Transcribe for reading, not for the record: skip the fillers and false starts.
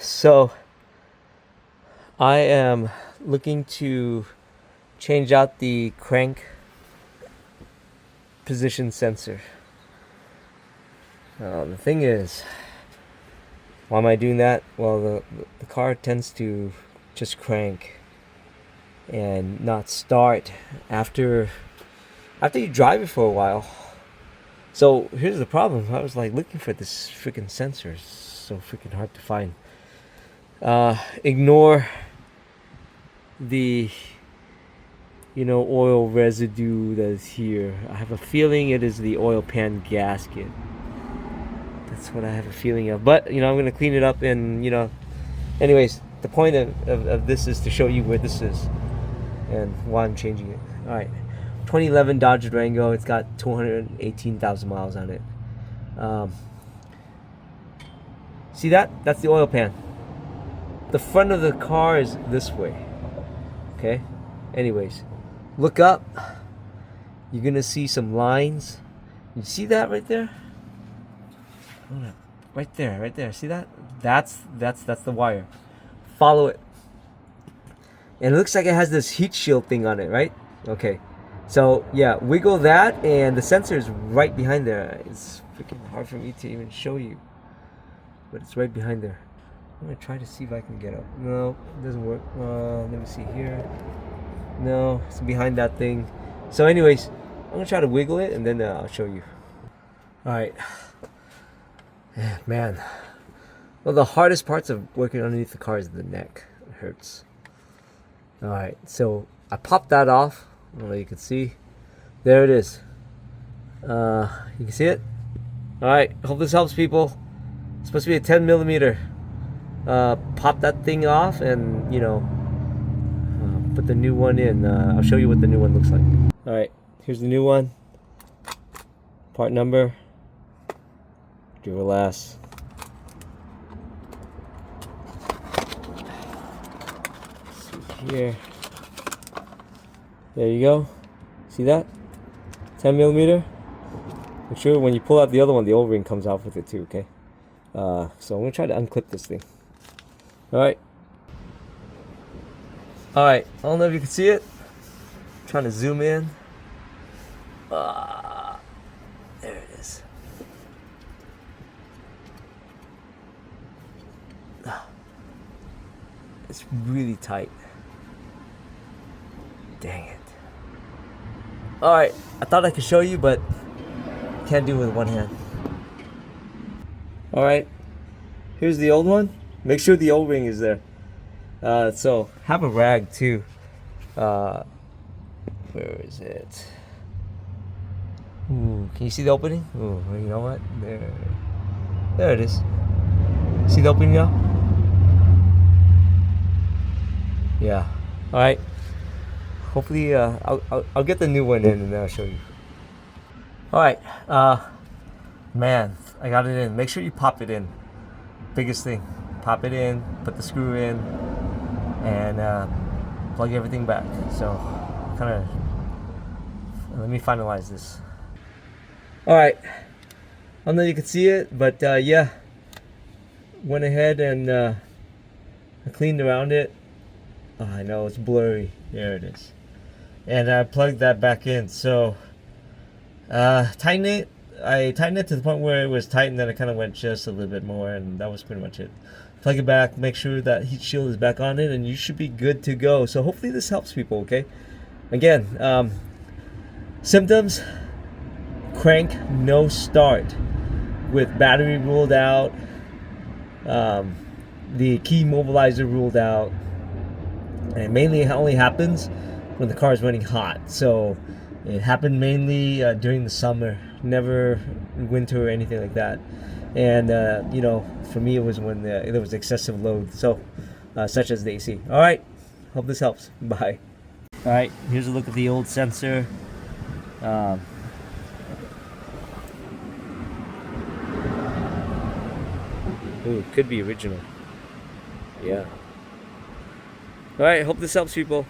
So I am looking to change out the crank position sensor. The thing is, why am I doing that? Well, the car tends to just crank and not start after you drive it for a while. So here's the problem. I was like looking for this freaking sensor. It's so freaking hard to find. Ignore the oil residue that is here. I have a feeling it is the oil pan gasket. That's what I have a feeling of. But I'm gonna clean it up and anyways, the point of this is to show you where this is and why I'm changing it. Alright. 2011 Dodge Durango. It's got 218,000 miles on it. See that? That's the oil pan. The front of the car is this way. Okay? Anyways, look up. You're gonna see some lines. You see that right there? Right there. See that? That's the wire. Follow it. And it looks like it has this heat shield thing on it, right? Okay. So yeah, wiggle that, and the sensor is right behind there. It's freaking hard for me to even show you, but it's right behind there. I'm gonna try to see if I can get up. No, it doesn't work. Let me see here. No, it's behind that thing. So anyways, I'm gonna try to wiggle it, and then I'll show you. All right. Man. Well, the hardest parts of working underneath the car is the neck. It hurts. All right. So I popped that off. I don't know if you can see. There it is. You can see it? All right. Hope this helps, people. It's supposed to be a 10 millimeter. Pop that thing off and put the new one in. I'll show you what the new one looks like. All right, here's the new one. Part number. Duralast. See here. There you go. See that? 10 millimeter. Make sure when you pull out the other one, the O-ring comes out with it too. Okay. So I'm gonna try to unclip this thing. Alright. I don't know if you can see it. I'm trying to zoom in. There it is. It's really tight. Dang it. Alright, I thought I could show you, but can't do it with one hand. Alright, here's the old one. Make sure the O-ring is there. So have a rag too. Where is it? Ooh, can you see the opening? Ooh, you know what? There it is. See the opening now? Yeah. All right. Hopefully, I'll get the new one in and then I'll show you. All right. Man, I got it in. Make sure you pop it in. Biggest thing. Pop it in, put the screw in, and plug everything back. So, let me finalize this. All right. I don't know if you can see it, but yeah, went ahead and I cleaned around it. Oh, I know it's blurry. There it is. And I plugged that back in. So, tighten it. I tightened it to the point where it was tight, and then it kind of went just a little bit more, and that was pretty much it. Plug it back, make sure that heat shield is back on it, and you should be good to go. So hopefully this helps people, okay? Again, symptoms: crank, no start, with battery ruled out, the key mobilizer ruled out, and it mainly only happens when the car is running hot. So it happened mainly during the summer, never winter or anything like that. And for me, it was when there was excessive load, so such as the AC. All right, hope this helps. Bye. All right, here's a look at the old sensor. Ooh, could be original. Yeah. All right, hope this helps, people.